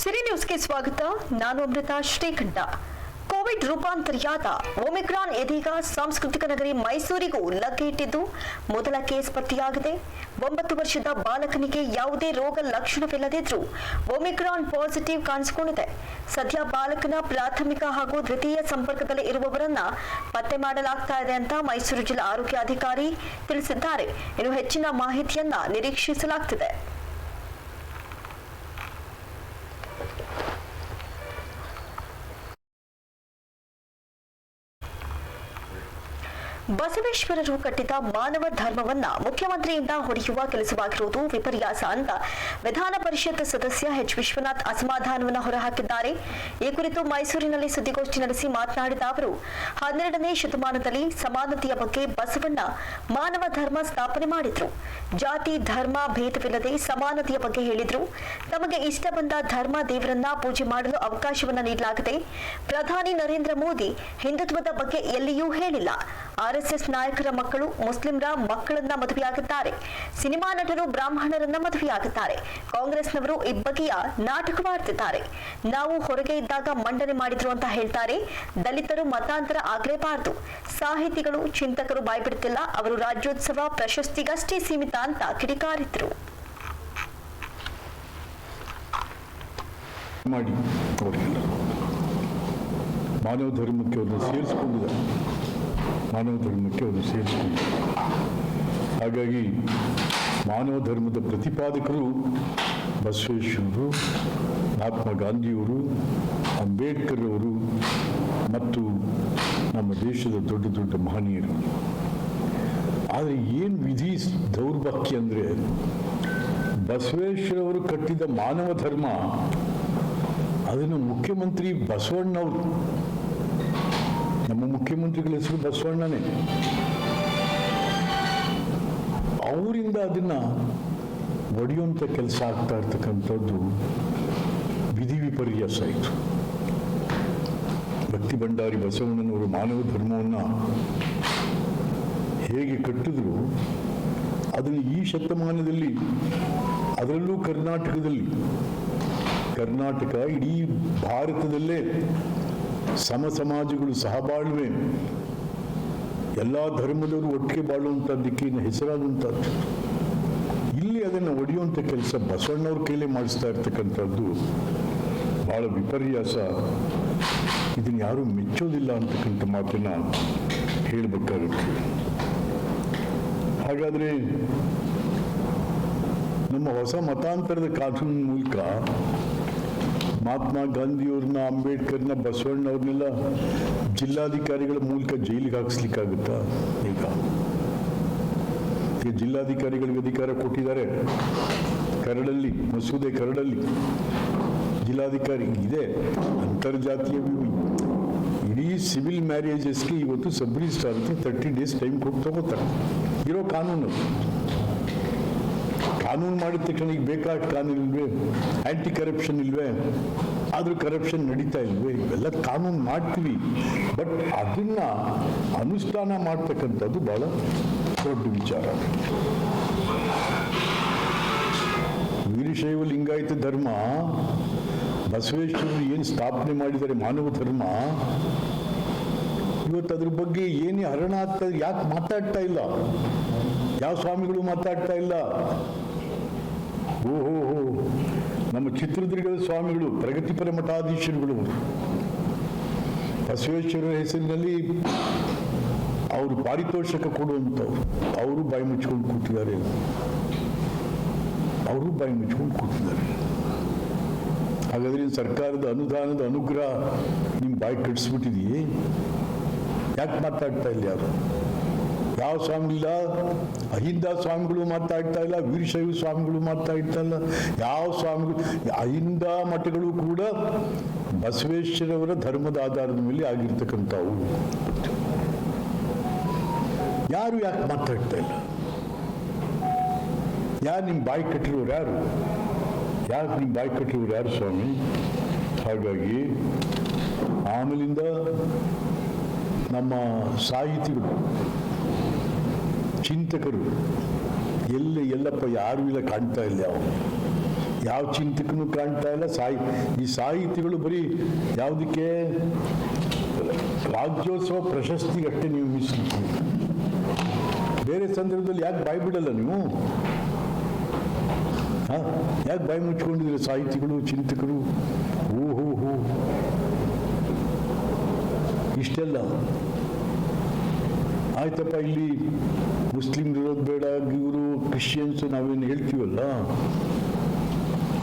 ಸಿರಿ ನ್ಯೂಸ್ಗೆ ಸ್ವಾಗತ. ನಾನು ಅಮೃತ ಶ್ರೀಕಂಠ. ಕೋವಿಡ್ ರೂಪಾಂತರಿಯಾದ ಒಮಿಕ್ರಾನ್ ಇದೀಗ ಸಾಂಸ್ಕೃತಿಕ ನಗರಿ ಮೈಸೂರಿಗೂ ಲಗ್ಗೆ ಇಟ್ಟಿದ್ದು ಮೊದಲ ಕೇಸ್ ಪತ್ತೆಯಾಗಿದೆ. 9 ವರ್ಷದ ಬಾಲಕನಿಗೆ ಯಾವುದೇ ರೋಗ ಲಕ್ಷಣವಿಲ್ಲದಿದ್ರೂ ಒಮಿಕ್ರಾನ್ ಪಾಸಿಟಿವ್ ಕಾಣಿಸಿಕೊಂಡಿದೆ. ಸದ್ಯ ಬಾಲಕನ ಪ್ರಾಥಮಿಕ ಹಾಗೂ ದ್ವಿತೀಯ ಸಂಪರ್ಕದಲ್ಲಿ ಇರುವವರನ್ನ ಪತ್ತೆ ಮಾಡಲಾಗ್ತಾ ಇದೆ ಅಂತ ಮೈಸೂರು ಜಿಲ್ಲಾ ಆರೋಗ್ಯಾಧಿಕಾರಿ ತಿಳಿಸಿದ್ದಾರೆ. ಇನ್ನು ಹೆಚ್ಚಿನ ಮಾಹಿತಿಯನ್ನ ನಿರೀಕ್ಷಿಸಲಾಗ್ತಿದೆ. ಬಸವೇಶ್ವರರು ಕಟ್ಟಿದ ಮಾನವ ಧರ್ಮವನ್ನ ಮುಖ್ಯಮಂತ್ರಿಯಿಂದ ಹೊಡೆಯುವ ಕೆಲಸವಾಗಿರುವುದು ವಿಪರ್ಯಾಸ ಅಂತ ವಿಧಾನ ಪರಿಷತ್ ಸದಸ್ಯ ಎಚ್ ವಿಶ್ವನಾಥ್ ಅಸಮಾಧಾನವನ್ನು ಹೊರಹಾಕಿದ್ದಾರೆ. ಈ ಕುರಿತು ಮೈಸೂರಿನಲ್ಲಿ ಸುದ್ದಿಗೋಷ್ಠಿ ನಡೆಸಿ ಮಾತನಾಡಿದ ಅವರು, 12ನೇ ಶತಮಾನದಲ್ಲಿ ಸಮಾನತೆಯ ಬಗ್ಗೆ ಬಸವಣ್ಣ ಮಾನವ ಧರ್ಮ ಸ್ಥಾಪನೆ ಮಾಡಿದ್ರು. ಜಾತಿ ಧರ್ಮ ಭೇದವಿಲ್ಲದೆ ಸಮಾನತೆಯ ಬಗ್ಗೆ ಹೇಳಿದ್ರು. ತಮಗೆ ಇಷ್ಟ ಬಂದ ಧರ್ಮ ದೇವರನ್ನ ಪೂಜೆ ಮಾಡಲು ಅವಕಾಶವನ್ನ ನೀಡಲಾಗಿದೆ. ಪ್ರಧಾನಿ ನರೇಂದ್ರ ಮೋದಿ ಹಿಂದುತ್ವದ ಬಗ್ಗೆ ಎಲ್ಲಿಯೂ ಹೇಳಿಲ್ಲ. ಆರ್ಎಸ್ಎಸ್ ನಾಯಕರ ಮಕ್ಕಳು ಮುಸ್ಲಿಂರ ಮಕ್ಕಳನ್ನ ಮದುವೆಯಾಗಿದ್ದಾರೆ. ಸಿನಿಮಾ ನಟರು ಬ್ರಾಹ್ಮಣರನ್ನ ಮದುವೆಯಾಗಿದ್ದಾರೆ. ಕಾಂಗ್ರೆಸ್ನವರು ಈ ಬಗೆಯ ನಾಟಕವಾಡ್ತಿದ್ದಾರೆ. ನಾವು ಹೊರಗೆ ಇದ್ದಾಗ ಮಂಡನೆ ಮಾಡಿದ್ರು ಅಂತ ಹೇಳ್ತಾರೆ. ದಲಿತರು ಮತಾಂತರ ಆಗಲೇಬಾರದು. ಸಾಹಿತಿಗಳು ಚಿಂತಕರು ಬಾಯ್ಬಿಡ್ತಿಲ್ಲ. ಅವರು ರಾಜ್ಯೋತ್ಸವ ಪ್ರಶಸ್ತಿಗಷ್ಟೇ ಸೀಮಿತ ಅಂತ ಕಿಡಿಕಾರಿದ್ರು. ಮಾನವ ಧರ್ಮಕ್ಕೆ ಅವರು ಸೇರಿಸಿಕೊಂಡಿದ್ದಾರೆ. ಹಾಗಾಗಿ ಮಾನವ ಧರ್ಮದ ಪ್ರತಿಪಾದಕರು ಬಸವೇಶ್ವರರು, ಮಹಾತ್ಮ ಗಾಂಧಿಯವರು, ಅಂಬೇಡ್ಕರ್ ಅವರು ಮತ್ತು ನಮ್ಮ ದೇಶದ ದೊಡ್ಡ ದೊಡ್ಡ ಮಹನೀಯರು. ಆದರೆ ಏನು ವಿಧಿ ದೌರ್ಭಾಗ್ಯ ಅಂದರೆ, ಬಸವೇಶ್ವರವರು ಕಟ್ಟಿದ ಮಾನವ ಧರ್ಮ ಅದನ್ನು ಮುಖ್ಯಮಂತ್ರಿ ಬಸವಣ್ಣವರು, ನಮ್ಮ ಮುಖ್ಯಮಂತ್ರಿಗಳ ಹೆಸರು ಬಸವಣ್ಣನೇ, ಅವರಿಂದ ಅದನ್ನ ಒಡೆಯುವಂಥ ಕೆಲಸ ಆಗ್ತಾ ಇರ್ತಕ್ಕಂಥದ್ದು ವಿಧಿ ವಿಪರ್ಯಾಸ ಆಯಿತು. ಭಕ್ತಿ ಭಂಡಾರಿ ಬಸವಣ್ಣನವರು ಮಾನವ ಧರ್ಮವನ್ನು ಹೇಗೆ ಕಟ್ಟಿದ್ರು ಅದನ್ನು ಈ ಶತಮಾನದಲ್ಲಿ, ಅದರಲ್ಲೂ ಕರ್ನಾಟಕ ಇಡೀ ಭಾರತದಲ್ಲೇ ಸಮ ಸಮಾಜಗಳು ಸಹಬಾಳ್ವೆ, ಎಲ್ಲ ಧರ್ಮದವರು ಒಟ್ಟಿಗೆ ಬಾಳುವಂಥದ್ದಕ್ಕೆ ಹೆಸರಾದಂಥದ್ದು. ಇಲ್ಲಿ ಅದನ್ನು ಒಡೆಯುವಂಥ ಕೆಲಸ ಬಸವಣ್ಣವ್ರ ಕೈಲೇ ಮಾಡಿಸ್ತಾ ಇರ್ತಕ್ಕಂಥದ್ದು ಬಹಳ ವಿಪರ್ಯಾಸ. ಇದನ್ನು ಯಾರೂ ಮೆಚ್ಚೋದಿಲ್ಲ ಅಂತಕ್ಕಂಥ ಮಾತನ್ನ ಹೇಳಬೇಕಾಗುತ್ತೆ. ಹಾಗಾದರೆ ನಮ್ಮ ಹೊಸ ಮತಾಂತರದ ಕಾನೂನಿನ ಮೂಲಕ ಮಹಾತ್ಮ ಗಾಂಧಿಯವ್ರನ್ನ, ಅಂಬೇಡ್ಕರ್ನ, ಬಸವಣ್ಣವ್ರನ್ನೆಲ್ಲ ಜಿಲ್ಲಾಧಿಕಾರಿಗಳ ಮೂಲಕ ಜೈಲಿಗೆ ಹಾಕಿಸ್ಲಿಕ್ಕಾಗುತ್ತಾ? ಈಗ ಜಿಲ್ಲಾಧಿಕಾರಿಗಳಿಗೆ ಅಧಿಕಾರ ಕೊಟ್ಟಿದ್ದಾರೆ. ಕರಡಲ್ಲಿ, ಮಸೂದೆ ಕರಡಲ್ಲಿ ಜಿಲ್ಲಾಧಿಕಾರಿ ಇದೆ. ಅಂತರ್ಜಾತೀಯ ಇಡೀ ಸಿವಿಲ್ ಮ್ಯಾರೇಜಸ್ಗೆ ಇವತ್ತು ಸಬ್ ರಿಜಿಸ್ಟ್ರಾರ್ 30 ಡೇಸ್ ಟೈಮ್ ಕೊಟ್ಟು ತಗೋತಾರೆ. ಇರೋ ಕಾನೂನು ಮಾಡಿದ ತಕ್ಷಣ ಈಗ ಬೇಕಾದ ಕಾನೂನು ಇಲ್ವೇ? ಆಂಟಿ ಕರಪ್ಷನ್ ಇಲ್ವೇ? ಆದ್ರೂ ಕರಪ್ಷನ್ ನಡೀತಾ ಇಲ್ವೇ? ಇವೆಲ್ಲ ಕಾನೂನು ಮಾಡ್ತೀವಿ, ಬಟ್ ಅದನ್ನ ಅನುಷ್ಠಾನ ಮಾಡ್ತಕ್ಕಂಥದ್ದು ಬಹಳ ದೊಡ್ಡ ವಿಚಾರ. ವೀರಶೈವ ಲಿಂಗಾಯತ ಧರ್ಮ, ಬಸವೇಶ್ವರರು ಏನು ಸ್ಥಾಪನೆ ಮಾಡಿದ್ದಾರೆ ಮಾನವ ಧರ್ಮ, ಇವತ್ತು ಅದ್ರ ಬಗ್ಗೆ ಏನೇ ಹರಣ ಆಗ್ತಾ, ಯಾಕೆ ಮಾತಾಡ್ತಾ ಇಲ್ಲ? ಯಾವ ಸ್ವಾಮಿಗಳು ಮಾತಾಡ್ತಾ ಇಲ್ಲ? ಓಹೋ, ನಮ್ಮ ಚಿತ್ರದುರ್ಗದ ಸ್ವಾಮಿಗಳು, ಪ್ರಗತಿಪರ ಮಠಾಧೀಶರುಗಳು ಬಸವೇಶ್ವರ ಹೆಸರಿನಲ್ಲಿ ಅವರು ಪಾರಿತೋಷಕ ಕೊಡುವಂಥವ್ರು, ಅವರು ಬಾಯಿ ಮುಚ್ಕೊಂಡು ಕೂತಿದ್ದಾರೆ. ಹಾಗಾದ್ರೆ ಸರ್ಕಾರದ ಅನುದಾನದ ಅನುಗ್ರಹ ನಿಮ್ಮ ಬಾಯಿ ಕಟ್ಟಿಸ್ಬಿಟ್ಟಿದೆಯೇ? ಯಾಕೆ ಮಾತಾಡ್ತಾ ಇಲ್ಲ ಯಾರು? ಯಾವ ಸ್ವಾಮಿಗಳಿಲ್ಲ, ಅಹಿಂದ ಸ್ವಾಮಿಗಳು ಮಾತಾಡ್ತಾ ಇಲ್ಲ, ವೀರಶೈವ ಸ್ವಾಮಿಗಳು ಮಾತಾಡ್ತಾ ಇಲ್ಲ. ಯಾವ ಸ್ವಾಮಿಗಳು, ಅಹಿಂದ ಮಠಗಳು ಕೂಡ ಬಸವೇಶ್ವರವರ ಧರ್ಮದ ಆಧಾರದ ಮೇಲೆ ಆಗಿರ್ತಕ್ಕಂಥವು. ಯಾರು ಯಾಕೆ ಮಾತಾಡ್ತಾ ಇಲ್ಲ? ಯಾರು ನಿಮ್ಮ ಬಾಯಿ ಕಟ್ಟಿರೋರು? ಯಾಕೆ ನಿಮ್ಮ ಬಾಯಿ ಕಟ್ಟಿರೋರು ಯಾರು ಸ್ವಾಮಿ? ಹಾಗಾಗಿ ಆಮೇಲಿಂದ ನಮ್ಮ ಸಾಹಿತಿಗಳು, ಚಿಂತಕರು ಎಲ್ಲಪ್ಪ ಯಾರು ಇಲ್ಲ, ಕಾಣ್ತಾ ಇಲ್ಲ. ಯಾವ ಚಿಂತಕನೂ ಕಾಣ್ತಾ ಇಲ್ಲ. ಈ ಸಾಹಿತಿಗಳು ಬರೀ ಯಾವುದಕ್ಕೆ ರಾಜ್ಯೋತ್ಸವ ಪ್ರಶಸ್ತಿಗಷ್ಟೇ ನೀವು ಮೀಸಲಿಟ್ಟು, ಬೇರೆ ಸಂದರ್ಭದಲ್ಲಿ ಯಾಕೆ ಬಾಯಿ ಬಿಡಲ್ಲ ನೀವು? ಯಾಕೆ ಬಾಯಿ ಮುಚ್ಕೊಂಡಿದ್ರೆ ಸಾಹಿತಿಗಳು, ಚಿಂತಕರು? ಹೂ ಇಷ್ಟೆಲ್ಲ ಆಯ್ತಪ್ಪ. ಇಲ್ಲಿ ಮುಸ್ಲಿಮ್ರು ಇರೋದು ಬೇಡ, ಇವರು ಕ್ರಿಶ್ಚಿಯನ್ಸು ನಾವೇನು ಹೇಳ್ತೀವಲ್ಲ,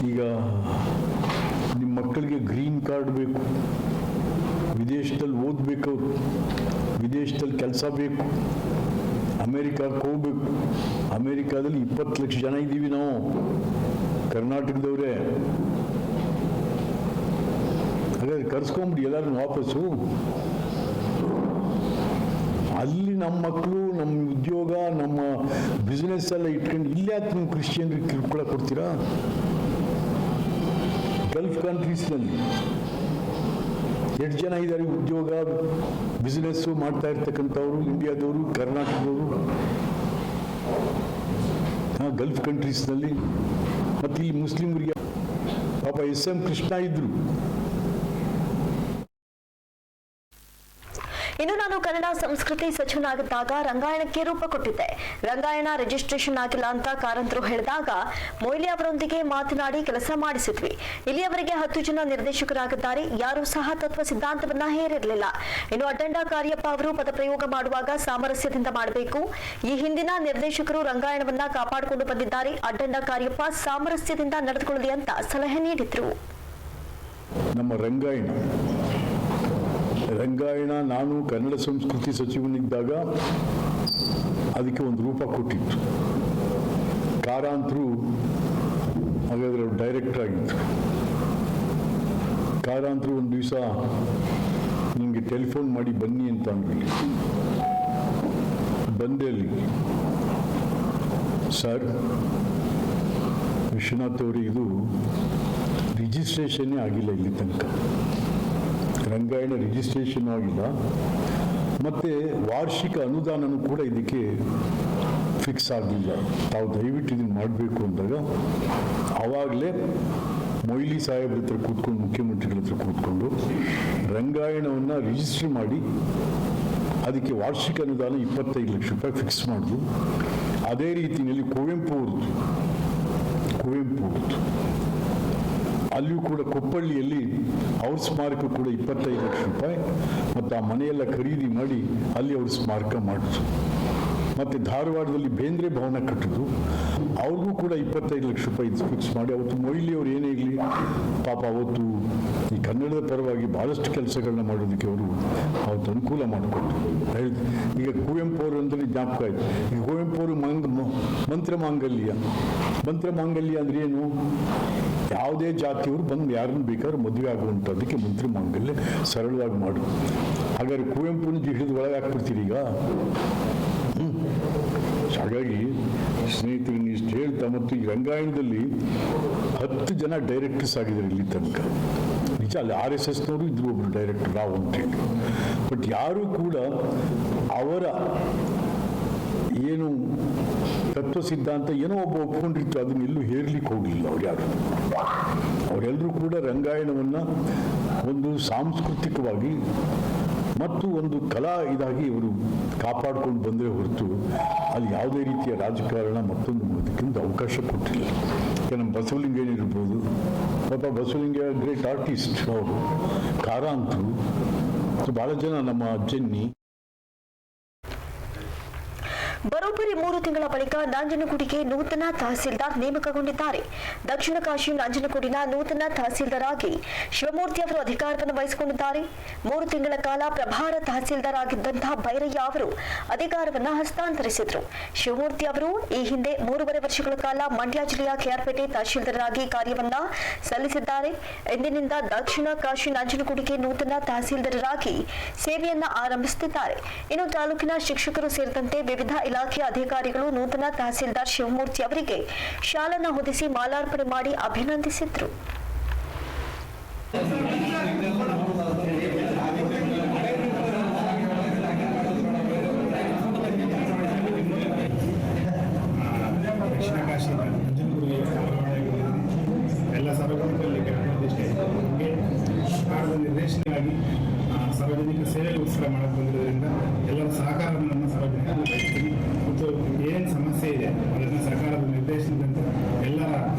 ಈಗ ನಿಮ್ಮ ಮಕ್ಕಳಿಗೆ ಗ್ರೀನ್ ಕಾರ್ಡ್ ಬೇಕು, ವಿದೇಶದಲ್ಲಿ ಓದಬೇಕು, ಅವರು ವಿದೇಶದಲ್ಲಿ ಕೆಲಸ ಬೇಕು, ಅಮೇರಿಕಕ್ಕೆ ಹೋಗ್ಬೇಕು. ಅಮೇರಿಕಾದಲ್ಲಿ 20 ಲಕ್ಷ ಜನ ಇದ್ದೀವಿ ನಾವು ಕರ್ನಾಟಕದವರೇ. ಹಾಗಾದ್ರೆ ಕರ್ಸ್ಕೊಂಬಿಡಿ ಎಲ್ಲರೂ ವಾಪಸ್ಸು. ಅಲ್ಲಿ ನಮ್ಮ ಮಕ್ಕಳು, ನಮ್ಮ ಉದ್ಯೋಗ, ನಮ್ಮ ಬಿಸ್ನೆಸ್ ಎಲ್ಲ ಇಟ್ಕೊಂಡು ಇಲ್ಲೇ ಯಾಕೆ ನೀವು ಕ್ರಿಶ್ಚಿಯನ್ರಿಗೆ ಕಿರುಕುಳ ಕೊಡ್ತೀರಾ? ಗಲ್ಫ್ ಕಂಟ್ರೀಸ್ನಲ್ಲಿ ಎಷ್ಟು ಜನ ಇದ್ದಾರೆ ಉದ್ಯೋಗ, ಬಿಸ್ನೆಸ್ಸು ಮಾಡ್ತಾ ಇರ್ತಕ್ಕಂಥವ್ರು, ಇಂಡಿಯಾದವರು, ಕರ್ನಾಟಕದವರು, ಗಲ್ಫ್ ಕಂಟ್ರೀಸ್ನಲ್ಲಿ. ಮತ್ತು ಇಲ್ಲಿ ಮುಸ್ಲಿಮರಿಗೆ ಪಾಪ SM ಕೃಷ್ಣ ಇದ್ರು. ಇನ್ನು ನಾನು ಕನ್ನಡ ಸಂಸ್ಕೃತಿ ಸಚಿವನಾಗಿದ್ದಾಗ ರಂಗಾಯಣಕ್ಕೆ ರೂಪ ಕೊಟ್ಟಿದ್ದೆ. ರಂಗಾಯಣ ರಿಜಿಸ್ಟ್ರೇಷನ್ ಆಗಿಲ್ಲ ಅಂತ ಕಾರಂತರು ಹೇಳಿದಾಗ ಮೊಯ್ಲಿ ಅವರೊಂದಿಗೆ ಮಾತನಾಡಿ ಕೆಲಸ ಮಾಡಿಸಿದ್ವಿ. ಇಲ್ಲಿಯವರೆಗೆ 10 ಜನ ನಿರ್ದೇಶಕರಾಗಿದ್ದಾರೆ. ಯಾರೂ ಸಹ ತತ್ವ ಸಿದ್ಧಾಂತವನ್ನ ಹೇರಿರಲಿಲ್ಲ. ಇನ್ನು ಅಡ್ಡಂಡ ಕಾರ್ಯಪ್ಪ ಅವರು ಪದಪ್ರಯೋಗ ಮಾಡುವಾಗ ಸಾಮರಸ್ಯದಿಂದ ಮಾಡಬೇಕು. ಈ ಹಿಂದಿನ ನಿರ್ದೇಶಕರು ರಂಗಾಯಣವನ್ನ ಕಾಪಾಡಿಕೊಂಡು ಬಂದಿದ್ದಾರೆ. ಅಡ್ಡಂಡ ಕಾರ್ಯಪ್ಪ ಸಾಮರಸ್ಯದಿಂದ ನಡೆದುಕೊಳ್ಳಲಿ ಅಂತ ಸಲಹೆ ನೀಡಿದ್ರು. ನಮ್ಮ ರಂಗಾಯಣ ನಾನು ಕನ್ನಡ ಸಂಸ್ಕೃತಿ ಸಚಿವನಿದ್ದಾಗ ಅದಕ್ಕೆ ಒಂದು ರೂಪ ಕೊಟ್ಟಿತ್ತು. ಕಾರಂತರು ಹಾಗಾದ್ರೆ ಡೈರೆಕ್ಟರ್ ಆಗಿದ್ರು. ಕಾರಂತರು ಒಂದು ದಿವಸ ನಿಮಗೆ ಟೆಲಿಫೋನ್ ಮಾಡಿ ಬನ್ನಿ ಅಂತ ಅಂದ್ರಲ್ಲಿ. ಬಂದೆ ಅಲ್ಲಿ. ಸರ್, ವಿಶ್ವನಾಥ್ ಅವರಿಗೆ ಇದು ರಿಜಿಸ್ಟ್ರೇಷನ್ನೇ ಆಗಿಲ್ಲ ಇಲ್ಲಿ ತನಕ. ರಂಗಾಯಣ ರಿಜಿಸ್ಟ್ರೇಷನ್ ಆಗಿಲ್ಲ, ಮತ್ತು ವಾರ್ಷಿಕ ಅನುದಾನನೂ ಕೂಡ ಇದಕ್ಕೆ ಫಿಕ್ಸ್ ಆಗಲಿಲ್ಲ. ತಾವು ದಯವಿಟ್ಟು ಇದನ್ನು ಮಾಡಬೇಕು ಅಂದಾಗ ಆವಾಗಲೇ ಮೊಯ್ಲಿ ಸಾಹೇಬ್ರ ಹತ್ರ ಕೂತ್ಕೊಂಡು, ಮುಖ್ಯಮಂತ್ರಿಗಳ ಹತ್ರ ಕೂತ್ಕೊಂಡು ರಂಗಾಯಣವನ್ನು ರಿಜಿಸ್ಟರ್ ಮಾಡಿ ಅದಕ್ಕೆ ವಾರ್ಷಿಕ ಅನುದಾನ 25 ಲಕ್ಷ ರೂಪಾಯಿ ಫಿಕ್ಸ್ ಮಾಡಿದ್ರು. ಅದೇ ರೀತಿಯಲ್ಲಿ ಕುವೆಂಪು ಅವ್ರದ್ದು ಅಲ್ಲಿಯೂ ಕೂಡ ಕೊಪ್ಪಳ್ಳಿಯಲ್ಲಿ ಅವ್ರ ಸ್ಮಾರಕ ಕೂಡ 25 ಲಕ್ಷ ರೂಪಾಯಿ, ಮತ್ತು ಆ ಮನೆಯೆಲ್ಲ ಖರೀದಿ ಮಾಡಿ ಅಲ್ಲಿ ಅವ್ರ ಸ್ಮಾರಕ ಮಾಡಿದ್ರು. ಮತ್ತು ಧಾರವಾಡದಲ್ಲಿ ಬೇಂದ್ರೆ ಭವನ ಕಟ್ಟಿದ್ರು, ಅವ್ರಿಗೂ ಕೂಡ 25 ಲಕ್ಷ ರೂಪಾಯಿ ಫಿಕ್ಸ್ ಮಾಡಿ. ಅವತ್ತು ಮೊಯ್ಲಿ ಅವ್ರು ಏನೇ ಇರಲಿ ಪಾಪ ಅವತ್ತು ಈ ಕನ್ನಡದ ಪರವಾಗಿ ಭಾಳಷ್ಟು ಕೆಲಸಗಳನ್ನ ಮಾಡೋದಕ್ಕೆ ಅವರು ಅವತ್ತು ಅನುಕೂಲ ಮಾಡಿಕೊಟ್ರು. ಈಗ ಕುವೆಂಪು ಅವರು ಅಂದರೆ ಜ್ಞಾಪಕ ಆಯಿತು. ಈಗ ಕುವೆಂಪು ಅವರು ಮಂತ್ರಮಾಂಗಲ್ಯ ಅಂದ್ರೆ ಏನು? ಯಾವುದೇ ಜಾತಿಯವರು ಬಂದು ಯಾರನ್ನು ಬೇಕಾದ್ರೂ ಮದುವೆ ಆಗುವಂಥದ್ದಕ್ಕೆ ಮಂತ್ರಮಾಂಗಲ್ಯ ಸರಳವಾಗಿ ಮಾಡು. ಹಾಗಾದ್ರೆ ಕುವೆಂಪುನ ಹಿಡಿದು ಒಳಗೆ ಹಾಕ್ಬಿಡ್ತೀರಿ ಈಗ. ಹಾಗಾಗಿ ಸ್ನೇಹಿತರು ಇಷ್ಟು ಹೇಳ್ತಾ, ಮತ್ತು ಈ ರಂಗಾಯಣದಲ್ಲಿ 10 ಜನ ಡೈರೆಕ್ಟರ್ಸ್ ಆಗಿದ್ದಾರೆ ಇಲ್ಲಿ ತನಕ. ನಿಜ, ಅಲ್ಲಿ RSSನವರು ಇದ್ರು, ಒಬ್ರು ಡೈರೆಕ್ಟರ್ ರಾವ್ ಅಂತೇಳಿ. ಬಟ್ ಯಾರೂ ಕೂಡ ಅವರ ಏನು ತತ್ವ ಸಿದ್ಧಾಂತ ಏನೋ ಒಬ್ಬ ಒಪ್ಕೊಂಡಿತ್ತು, ಅದನ್ನ ಎಲ್ಲೂ ಹೇರ್ಲಿಕ್ಕೆ ಹೋಗಲಿಲ್ಲ ಅವ್ರು ಯಾರು. ಅವರೆಲ್ಲರೂ ಕೂಡ ರಂಗಾಯಣವನ್ನು ಒಂದು ಸಾಂಸ್ಕೃತಿಕವಾಗಿ ಮತ್ತು ಒಂದು ಕಲಾ ಇದಾಗಿ ಇವರು ಕಾಪಾಡ್ಕೊಂಡು ಬಂದರೆ ಹೊರತು ಅಲ್ಲಿ ಯಾವುದೇ ರೀತಿಯ ರಾಜಕಾರಣ ಮತ್ತೊಂದು ಮಾಡೋದಕ್ಕಿಂತ ಅವಕಾಶ ಕೊಟ್ಟಿಲ್ಲ. ನಮ್ಮ ಬಸವಲಿಂಗ ಏನಿರ್ಬೋದು, ಪಾಪ ಬಸವಲಿಂಗ ಗ್ರೇಟ್ ಆರ್ಟಿಸ್ಟ್ ಅವರು, ಕಾರಂತರು, ಭಾಳ ಜನ, ನಮ್ಮ ಅಜ್ಜನ್ನಿ. ಬರೋಬ್ಬರಿ 3 ತಿಂಗಳ ಬಳಿಕ ನಂಜನಗೂಡಿಗೆ ನೂತನ ತಹಸೀಲ್ದಾರ್ ನೇಮಕಗೊಂಡಿದ್ದಾರೆ. ದಕ್ಷಿಣ ಕಾಶಿ ನಂಜನಗೂಡಿನ ನೂತನ ತಹಸೀಲ್ದಾರ್ ಆಗಿ ಶಿವಮೂರ್ತಿ ಅವರು ಅಧಿಕಾರವನ್ನು ವಹಿಸಿಕೊಂಡಿದ್ದಾರೆ. 3 ತಿಂಗಳ ಕಾಲ ಪ್ರಭಾರ ತಹಸೀಲ್ದಾರ್ ಆಗಿದ್ದಂತಹ ಭೈರಯ್ಯ ಅವರು ಅಧಿಕಾರವನ್ನು ಹಸ್ತಾಂತರಿಸಿದರು. ಶಿವಮೂರ್ತಿ ಅವರು ಈ ಹಿಂದೆ 3.5 ವರ್ಷಗಳ ಕಾಲ ಮಂಡ್ಯ ಜಿಲ್ಲೆಯ ಕೆಆರ್ಪೇಟೆ ತಹಸೀಲ್ದಾರ್ ಆಗಿ ಕಾರ್ಯವನ್ನ ಸಲ್ಲಿಸಿದ್ದಾರೆ. ಇಂದಿನಿಂದ ದಕ್ಷಿಣ ಕಾಶಿ ನಂಜನಗೂಡಿಗೆ ನೂತನ ತಹಸೀಲ್ದಾರ್ ಆಗಿ ಸೇವೆಯನ್ನ ಆರಂಭಿಸುತ್ತಿದ್ದಾರೆ. ಇನ್ನು ತಾಲೂಕಿನ ಶಿಕ್ಷಕರು ಸೇರಿದಂತೆ ವಿವಿಧ ಇಲಾಖೆಯ ಅಧಿಕಾರಿಗಳು ನೂತನ ತಹಸೀಲ್ದಾರ್ ಶಿವಮೂರ್ತಿ ಅವರಿಗೆ ಶಾಲನ್ನು ಹೊದಿಸಿ ಮಾಲಾರ್ಪಣೆ ಮಾಡಿ ಅಭಿನಂದಿಸಿದ್ರು. ದಕ್ಷಿಣ ಕಾಶಿ ನಂಜನಗೂಡಿಗೆ ನಿರ್ದೇಶನವಾಗಿ ಸಾರ್ವಜನಿಕ ಸೇವೆಗೋಸ್ಕರ ಮಾಡಕ್ಕೆ ಬಂದಿರೋದ್ರಿಂದ ಎಲ್ಲರ ಸಹಕಾರವನ್ನು ಸಾರ್ವಜನಿಕರು ಬಯಸ್ತೀನಿ. ಮತ್ತು ಏನು ಸಮಸ್ಯೆ ಇದೆ ಅದನ್ನು ಸರ್ಕಾರದ ನಿರ್ದೇಶನದಂತೆ ಎಲ್ಲರ